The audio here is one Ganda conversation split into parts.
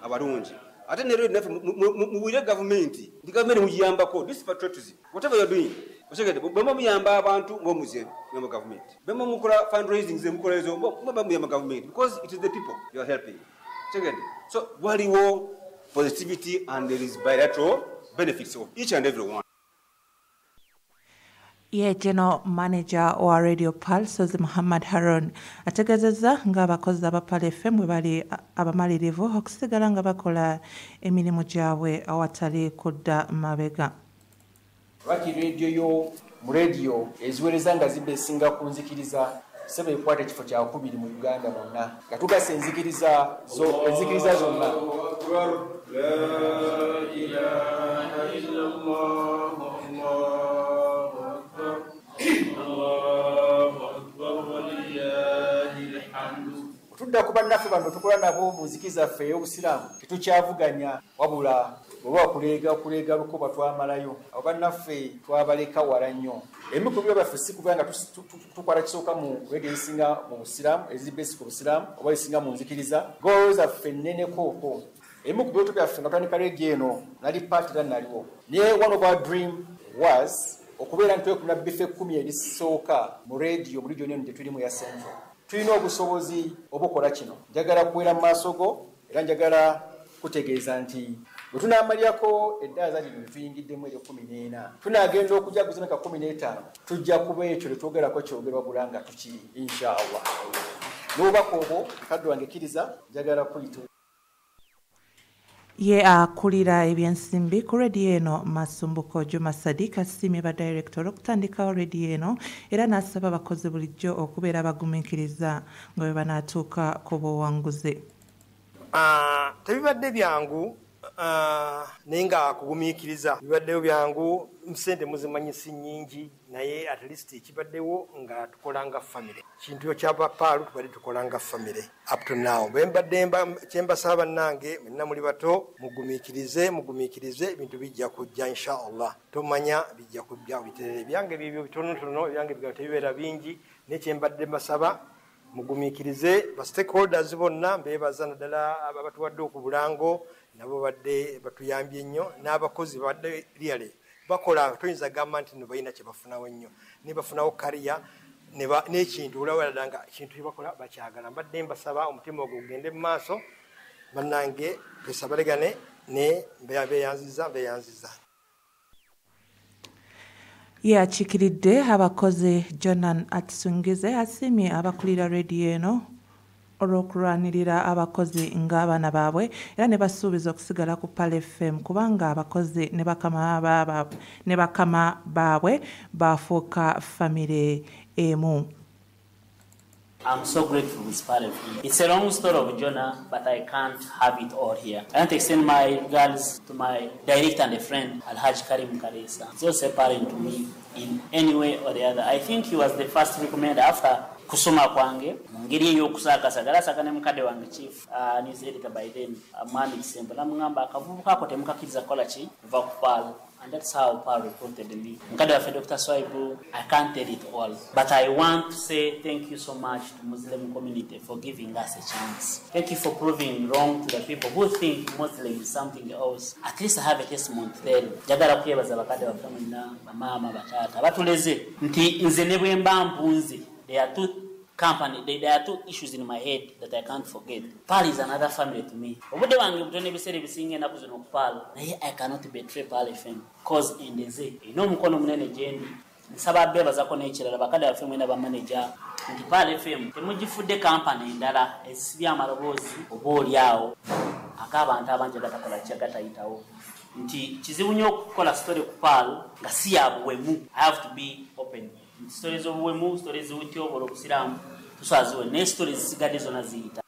abalungi ate ne radio nafe muwulire government ndi government muyambako this patriotism whatever you're doing osegede bwema muyamba abantu ng'omuze mu government bwema mukola fundraising ze mukolezo bwema muyamba government because it is the people you are helping osegede so waliwo positivity and there is bilateral benefits of each and every one. General Manager wa Radio Pulse Muhammad Harun ategezeza nga abakozi aba Pal FM bwe bali abamalirivu okusigala nga bakola emirimu gyabwe awatali kudda mabega. Lwaki radio yo mu radio eziwereza nga zibesinga kunzikiriza sebe ekwata ekifo kya kubiri mu Uganda bonna nga tugasa enzikiriza zonna. La ilaha illallah tudda kuba naffe bano tukola nabo mu nziki zaffe ey'obusiraamu tetukyavuganya wabula oba kuleega lukoba twamalayo abo bannaffe twabaleka wala nnyo emu ku byo byaffe si kuba nga tukwala kisooka mu radio ezisinga mu busiraamu ezibesi ku busiraamu oba ezisinga mu nzikiriza goolo zaffe nnene kooko emu ku byoto byaffe nga tutandika radio eno nali paati era naliwo naye one of our dream was okubeera ntwekumira bife 10 ebisooka mu radio mu region eno gye tulimu ya Central. Tulina obusobozi obukola kino njagala kuwera mu maaso go era njagala kutegeeza nti bwe tunaamalirako eddaala za gino tuyingiddemu eryo 14 tunaagenda okujaguza emeka 15 tujja kuba ekyo tetwogerako kyogerwa bulanga tukiri inshaallah n'obubaka obwo kadde wange kkiriza njagala kuyita akulira ebyensimbi ku radio eno Masumbuko Juma Sadiq asiimye ba director okutandikawo radio eno era n'asaba abakozi bulijjo okubeera bagumiikiriza nga bwe banaatuuka ku buwanguzi. Tebibadde byangu naye nga kugumiikiriza bibaddewo byangu ssente muzimanyi si nnyingi naye at least ekibaddewo nga tukolanga family kintu kyaba Paalu tubadde tukolanga family up to now bembadde kyembasaba bannange mwenna muli bato mugumiikirize ebintu bijja kujja inshallah tomanya bijja kujja biterere byange bibyo bitonotono byange bigaba tebibeera bingi nekyembadde mbasaba mugumiikirize ba stakeholders bonna mbeebaza naddala abatuwadde okubulango nabo badde batuyambye nnyo n'abakozi badde really bakola tuyinza gamba nti no balina kye bafunawo nnyo ne bafunawo kariya n'ekintu olawala nga ekintu kyebakola bakyagala mbadde mbasaba omutima ogwo gugende mu maaso bannange twesabalegane ne beyanziza akikiridde abakozi Jonan Atsungize asiimye abakulira radio eno olw'okulwanirira abakozi ng'abaana baabwe era ne basuubiza okusigala ku Pal FM kubanga abakozi ne bakama baabwe baafuuka famire emu. I'm so grateful with Pal FM. It's a long story of Jonah, but I can't have it all here. I want to extend my regards to my director and a friend, Alhaji Karim Karisa. He's also a parent to me in any way or the other. I think he was the first recommender after kusoma kwange ngeri eyokusakasagala ne mukadde wange chief news editor by then Amani Kisembo namugamba akavubuka ako temukakiriza kola ki kuva ku Pal, and that's how Pal reported me. Mukadde waffe Dr. Swaibu, I can't tell it all, but I want to say thank you so much to Muslim community for giving us a chance. Thank you for proving wrong to the people who think Muslim is something else. At least I have a testimony to tell. Jagala kwebaza bakadde waffe mwina bamama batata batuleze nti nze ne bwe mba mpunzi. There are two issues in my head that I can't forget. Pal is another family to me. Obude wange butone bisere bisinge na kuzono Pal. Naye I cannot betray Pal FM cause endeze. Ino mukono munene jendi. Nsaba bebaza ko n'ekirala bakadde FM ena ba manager. Nti Pal FM temugifudde company endala esibya amaloboozi obooli awo akabantu abanje gatakola kyagataitawo. Nti kizibu nnyo okukola story ku Pal nga si ya buwemu. I have to be open. Stories of Wemu, stories of Witio, or of Siram, to Sazu, and stories Gadizona Zita.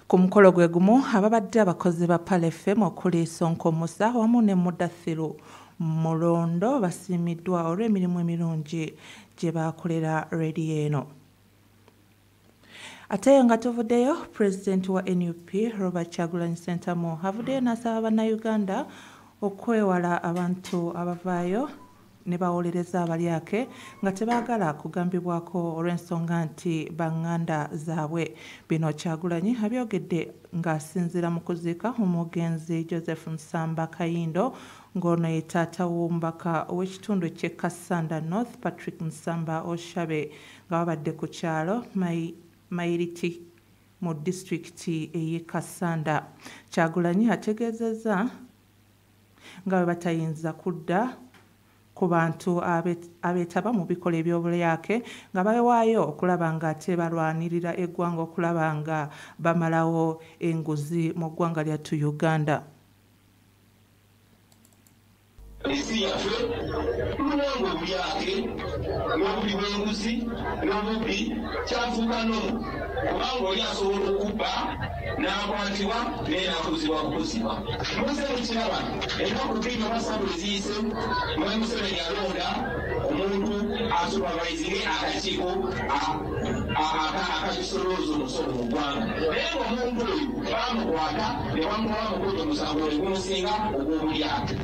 Ku mukolo gwe gumu ababadde abakozi ba Pal FM okuli Sonko Musa wamu ne Mudathiru Mulondo basiimiddwa olw'emirimu emirungi gye baakolera radio eno. Ate nga tuvuddeyo Pulezidenti wa NUP Robert Kyagulanyi Ssentamu avuddeyo n'asaba bannayuganda okwewala abantu abavaayo ne bawolereza abalyake nga tebaagala kugambibwako olw'ensonga nti baŋŋanda zaabwe. Bino Kyagulanyi abyogedde ng'asinziira mu kuziika omugenzi Joseph Nsamba Kayindo ng'ono ye taata w'omubaka ow'ekitundu ky'e Kassanda North Patrick Nsamba Oshabe nga babadde ku kyalo Mayiriti mu disitulikiti ey'e Kassanda. Kyagulanyi ategeezezza nga bwe batayinza kudda ku bantu abeetaba mu bikola eby'obulyake nga bawaayo okulaba nga ate balwanirira eggwanga okulaba nga bamalawo enguzi mu ggwanga lyattu Uganda. Isi yaffe tulongo obulyake n'obuli bw'enguzi n'obubi kyafuuka nomu kubanga oli asobola okubba n'akwatibwa naye n'akuzibwa kukuzibwa. Museveni kiraba ennaku bbiri oba ssatu eziyise mwami Museveni alonda omuntu asupervisinge akakiiko akakisolooza omusolo mu ggwanga, naye ng'omuntu oyo baamukwata ne bamukoja omusango oli gumusinga ogw'obulyake.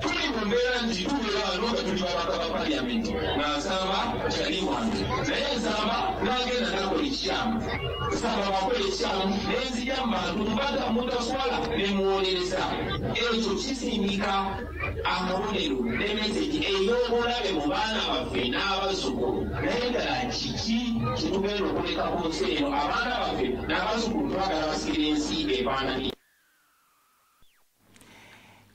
Tuli mu mbeera nti tubeera wano nga tuli babaka ba paliamenti nga Nsamba kyali wange, naye Nsamba n'agenda n'akola ekikyamu. Nsamba bw'akola ekikyamu n'enzija mu bantu mbaga mutaswala ne muwolereza. Ekyo kisindika akabonero n'emesegi ey'obulabe mu baana baffe n'abazzukulu. Naye ddala kiki kitugenda okuleka ku nsi eno abaana baffe n'abazzukulu twagala basigire ensi efaananyi.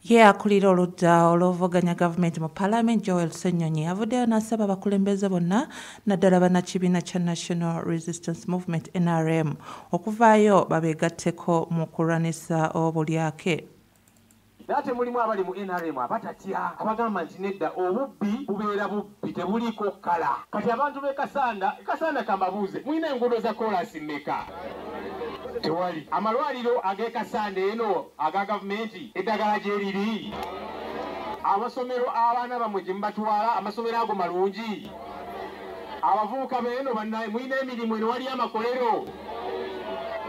Ye akulira oludda olw'ovuganya gavumenti mu Parliament Joel Ssenyonyi avuddeyo n'asaba abakulembeze bonna naddala bannakibiina kya National Resistance Movement NRM okuvaayo babeegatteko mu kulwanisa obulyake. Ate mulimu abali mu NRM abatatya abagamba nti nedda obubbi bubeera bubbi tebuliko kkala. Kati abantu b'e Kassanda kambabuuze mulina enguudo za koolasi mmeka? Tewali. Amalwaliro ag'e Kassanda eno aga gavumenti eddagala gye liri? Amasomero abaana bammwe gye mubatwala amasomero ago malungi? Abavubuka beeno bannaye mulina emirimu eno wali amakolero?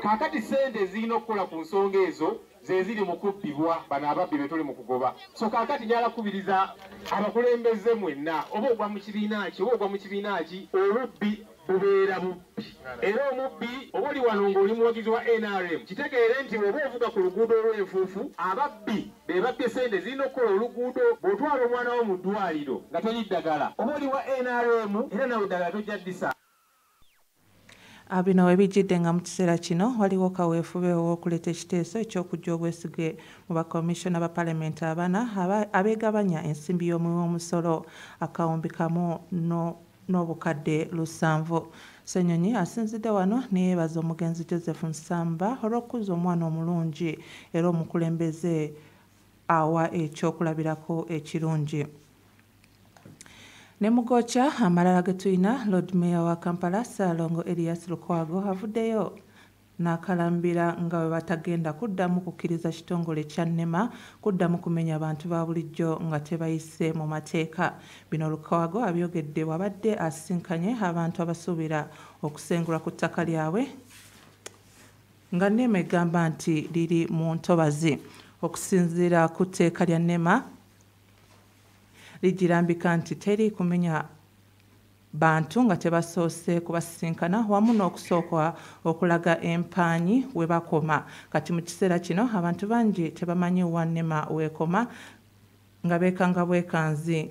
Kaakati ssente zirina okukola ku nsonga ezo ze ziri mu kubbibwa bano ababbi be tuli mu kugoba. So kaakati njala kubiriza abakulembeze mwenna oba ogwa mu kibiina ki oba ogwa mu kibiina ki, obubbi bubeera bubbi. Era omubbi oba oli wano ng'oli muwagizi wa NRM kitegeere nti oba ovuga ku luguudo olw'enfuufu ababbi be babbye ssente zirina okukola oluguudo. Bw'otwala omwana wo mu ddwaliro nga toli ddagala oba oli wa NRM era nawe ddagala tojja ddisa. Bino ebijjidde nga mu kiseera kino waliwo kaweefube ow'okuleeta ekiteeso eky'okujja obwesige mu bakomishona ba Paalamenti abana abeegabanya ensimbi y'omusolo akawumbi kamu n'obukadde 7. Ssenyonyi asinzidde wano neyeebaza omugenzi Joseph Nsamba olw'okukuza omwana omulungi era omukulembeze awa ekyokulabirako ekirungi. Ne mugokya amalala ge tulina, Lord Mayor wa Kampala Ssaalongo Erias Lukwago avuddeyo n'akalambira nga bwe batagenda kuddamu kukkiriza kitongole kya NEMA kuddamu kumenya abantu ba bulijjo nga tebayise mu mateeka. Bino Lukwago abyogedde wabadde asinkanye abantu abasuubira okusengulwa ku ttaka lyabwe nga NEMA egamba nti liri mu ntobazi. Okusinziira ku tteeka lya NEMA ligirambika nti teri kumenya bantu nga tebasoose kubasisinkana wamu n'okusooka okulaga empaanyi we bakoma. Kati mu kiseera kino abantu bangi tebamanyi wa NEMA weekoma nga beekanga bwekanzi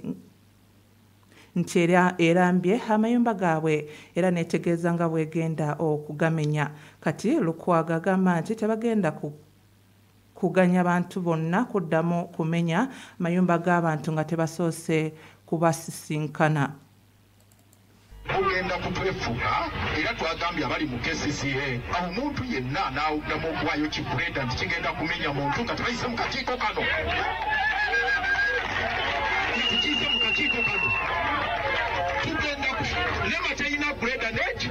nti erambye amayumba gaabwe era neetegeeza nga bwegenda okugamenya. Kati Lukwago agamba nti tebagenda kuganya bantu bonna kuddamu kumenya mayumba g'abantu nga tebasoose kubasisinkana. Ogenda kutwefuga era twagambye abali mu KCCA omuntu yenna n'awuddamu okuwaayo kikulenda nti kigenda kumenya muntu nga tebayise mu kakiiko kano. Tukiise mu kakiiko kano tugenda NEMA talina greda neki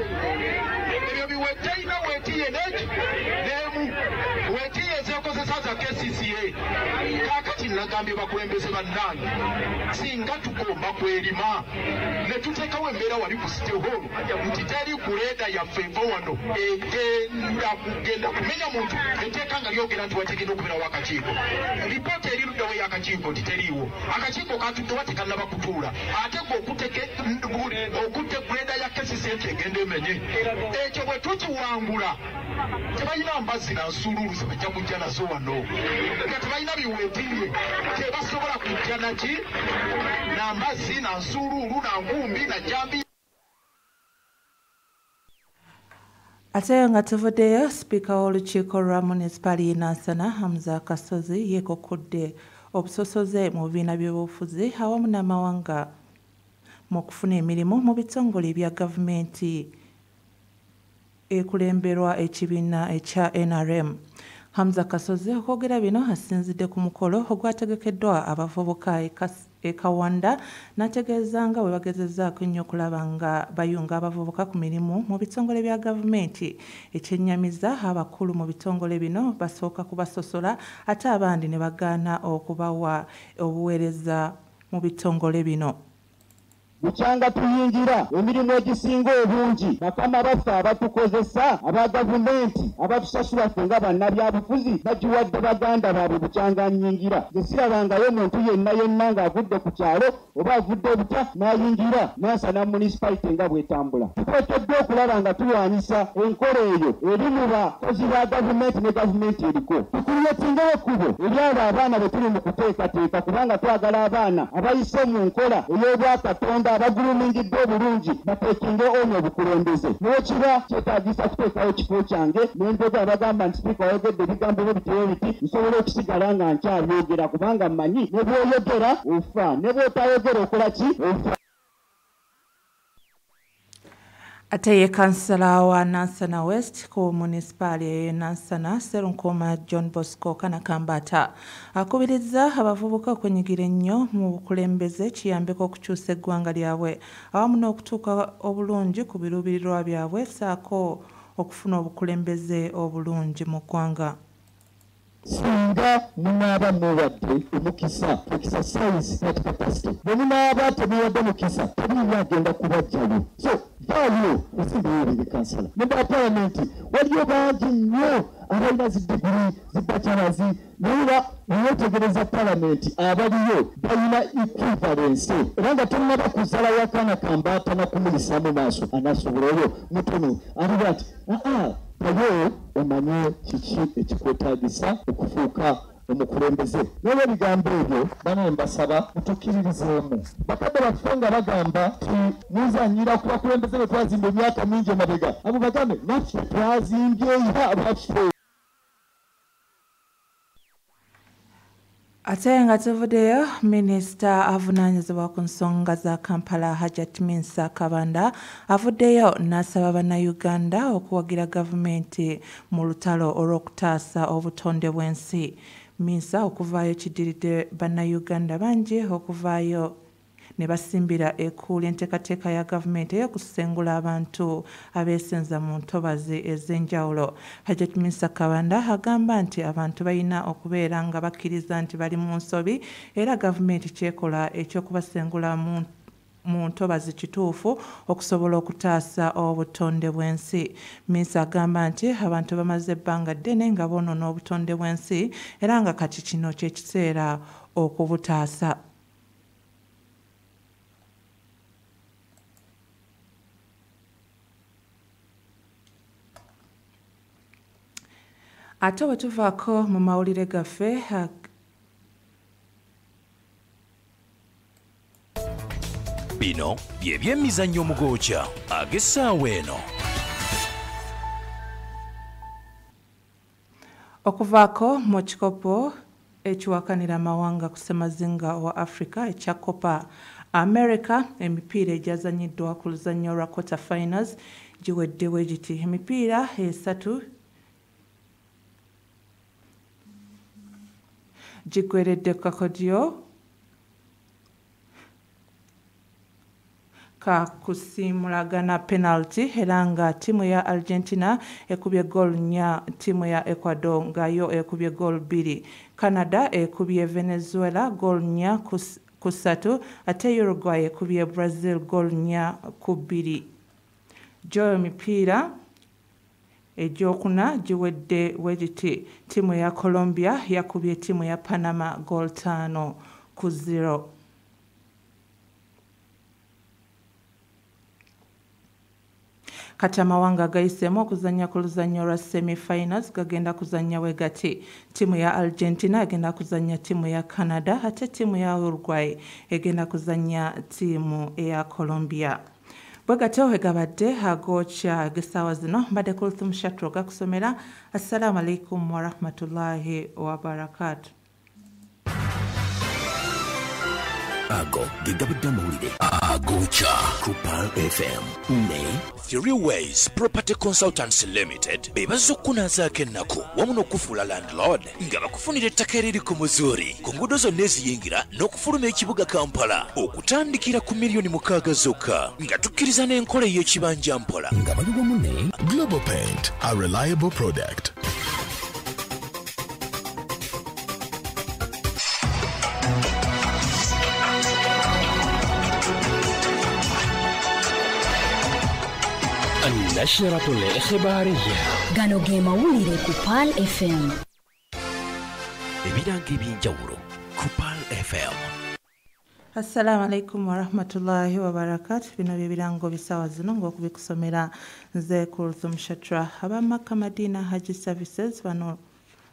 ebyo biwetalina weetiye neki n'emu weetiye ezekozesa za KCCA. Kaakati lwaki nagambye bakulembeze bannange singa tukomba kwerima ne tuteekawo embeera wali ku city hall nti teri kuleeda yaffe eva wano egenda kumenya muntu etteeka nga lyogera nti wategenda okubeerawo akakiiko lipoota eri luddawo y'akakiiko nti teriiwo akakiiko katuddewa tekannaba kutuula ate gwe okutte kuleeda ya kesisi enti egenda emenye ekyo bwe tukiwangula tebalina mbazzi na nsuuluulu ze bajja kujja nazo wano nga tebalina biweetiye tebasobola kujja naki na mbazzi na nsuuluulu na nkumbi na jambi. Ate nga tuvuddeyo sipiika w'olukiiko lwa munisipali Nansana Hamza Kasozi yeekokkodde obusosoze mu bibiina by'obufuzi awamu n'amawanga mu kufuna emirimu mu bitongole bya gavumenti ekulemberwa ekibiina ekya NRM. Hamza Kasozi okwogera bino asinzidde ku mukolo ogwategekeddwa abavubuka e Kawanda n'ategeeza nga bwe bagezezzaako ennyo okulaba nga bayunga abavubuka ku mirimu mu bitongole bya gavumenti. Ekyennyamiza abakulu mu bitongole bino basooka kubasosola ate abandi ne bagaana okubawa obuweereza mu bitongole bino. Bukyanga tuyingira emirimu egisinga obungi bakama baffe abatukozesa aba gavumenti abatusasula ffe nga bannabyabufuzi bagiwadde baganda baabwe bukyanga nnyingira. Nze sirabangayo muntu yenna ng'avudde ku kyalo oba avudde buta n'ayingira Nansana munisipalite nga bw'etambula. Tuteekeddwa okulaba nga tulwanyisa enkola eyo eri mu bakozi ba gavumenti ne gavumenti eriko. Tukuleetingewo ekkubo eri abo abaana bwe tuli mu kuteekateeka kubanga twagala abaana abayise mu nkola ey'obwakatonda abagulumingiddwa obulungi bateekinge omwo obukulembeze. N'ekiba kyetaagisa kuteekayo kifo kyange n'enjoga abagamba nti sipiika wayogedde ebigambo bye biteyo biti nsobola okusigala nga nkyabyogera kubanga mmanyi ne bw'oyogera ofa ne bw'otayogera okola ki ofa. Ate ye kansala wa Nansana West ku munisipaali y'e Nansana Sserunkuuma John Bosco Kanakambata akubirizza abavubuka okwenyigira ennyo mu bukulembeze kiyambeko okukyusa eggwanga lyabwe awamu n'okutuuka obulungi ku biruubirirwa byabwe ssaako okufuna obukulembeze obulungi mu ggwanga. Singa munaaba muwadde omukisa science not capacity bwe munaaba temuwadde mukisa temuliyo agenda kubajjayo. So vaayo esimbiwulire kansala ne bapaalamenti waliyo bangi nnyo abalina zidigiri zibachalazi naye wetegereza paalamenti abaliyo balina equivalence era nga tolina bakuzala yakana Kambata nakumuyisa mu maaso anasobola oyo mutono aliba ati naye omanye kiki ekikwetaagisa okufuuka omukulembeze. Naye ebigambo ebyo bano mbasaba mutukkiririzeemu. Bakadde baffe nga bagamba ti muzanyira ku bakulembeze be twazimba emyaka mingi emabega abo bagambe naffe twazimbye era baffe. Ate nga tuvuddeyo minisita avunaanyizibwa ku nsonga za Kampala Hajat Minsa Kabanda avuddeyo n'asaba bannayuganda okuwagira gavumenti mu lutalo olw'okutaasa obutonde bw'ensi. Minsa okuvaayo kiddiridde bannayuganda bangi okuvaayo ne basimbira ekkuuli enteekateeka ya gavumenti ey'okusengula abantu abeesenza mu ntobazi ez'enjawulo. Hajat Minsa Kabanda agamba nti abantu balina okubeera nga bakkiriza nti bali mu nsobi era gavumenti kyekola eky'okubasengula mu ntobazi kituufu okusobola okutaasa obutonde bw'ensi. Minsa agamba nti abantu bamaze ebbanga ddene nga boonoona obutonde bw'ensi era nga kati kino kye kiseera okubutaasa. Ate bwe tuvaako mu mawulire gaffe bino bye by'emizannyo omugookya ag'essaawa eno. Okuvaako mu kikopo ekiwakanira amawanga ku ssemazinga wa Africa ekya Copa America, emipiira egyazannyiddwa ku luzannya lwa quarter finals giwedde bwe giti. Emipiira esatu giggweredde Kakodyo ka kusimulagana penalty era nga timu ya Argentina ekubye goal 4 timu ya Ecuador nga yo ekubye goal 2. Canada ekubye Venezuela goal 4 ku 3 ate Uruguay ekubye Brazil goal 4 ku 2. Jo mipira ejokuna jiwedde wejiti timu ya Colombia yakubye timu ya Panama goal 5 ku 0. Kati amawanga gayisemu okuzanya ku luzanyo lwa semi-finals gagenda kuzanya wegati. Timu ya Argentina egenda kuzanya timu ya Canada ate timu ya Uruguay egenda kuzanya timu ya Colombia. Bwegati wegabadde agocha gesawa zino mbadde Kulthum Shatro gakusomera. Assalamu alaikum wa rahmatullahi wa barakatuh. Ago gigabadde amawulire agocha ku Pearl FM ne Three Ways Property Consultants Limited bebazo okunazaako ennaku wamu n'okufuula landlord nga bakufunira ettaka eriri ku Muzuri ku nguudo zonna eziyingira n'okufuluma ekibuga Kampala okutandikira ku miliyoni 6 zokka nga tukkiriza n'enkola ey'ekibanja mpola nga baliwamu ne Global Paint, a reliable product. النشرة الإخبارية gano ge mawulire ku Pearl FM ebiranga eby'enjawulo ku Pearl FM. Assalamu alaikum wa rahmatullahi wa barakatuh. Bino byebirango bisawa zino ng'okubikusomera nze Kulthum Shatra. Abamaka Madina Haji Services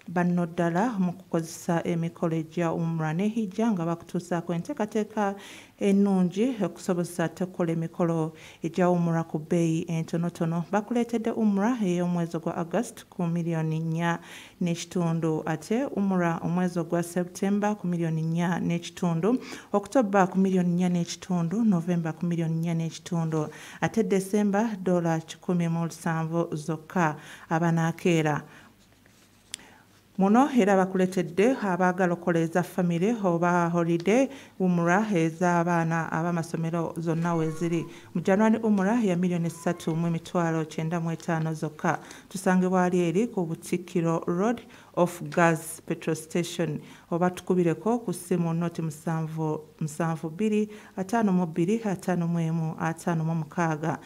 banno ddala mu kukozesa emikolo egya umra ne hijja nga bakutuusaako enteekateeka ennungi okusobozesa tekola emikolo egya umra ku bbeeyi entonotono. Bakuleetedde umra ey'omwezi gwa August ku $1.5 ate umra omwezi ogwa September ku $1.5, October ku $1.5, November ku $1.5 ate December $107 zokka abanaakeera. Muno era bakuletedde abaagala okukoleza family oba holiday umra ez'abaana abamasomero zonna weziri. Mu January umra ya $3,995 zokka. Tusangibwa ali eri ku Butikiro Road off Gas Petrol Station oba tukubireko ku ssimu noti 772 52 56.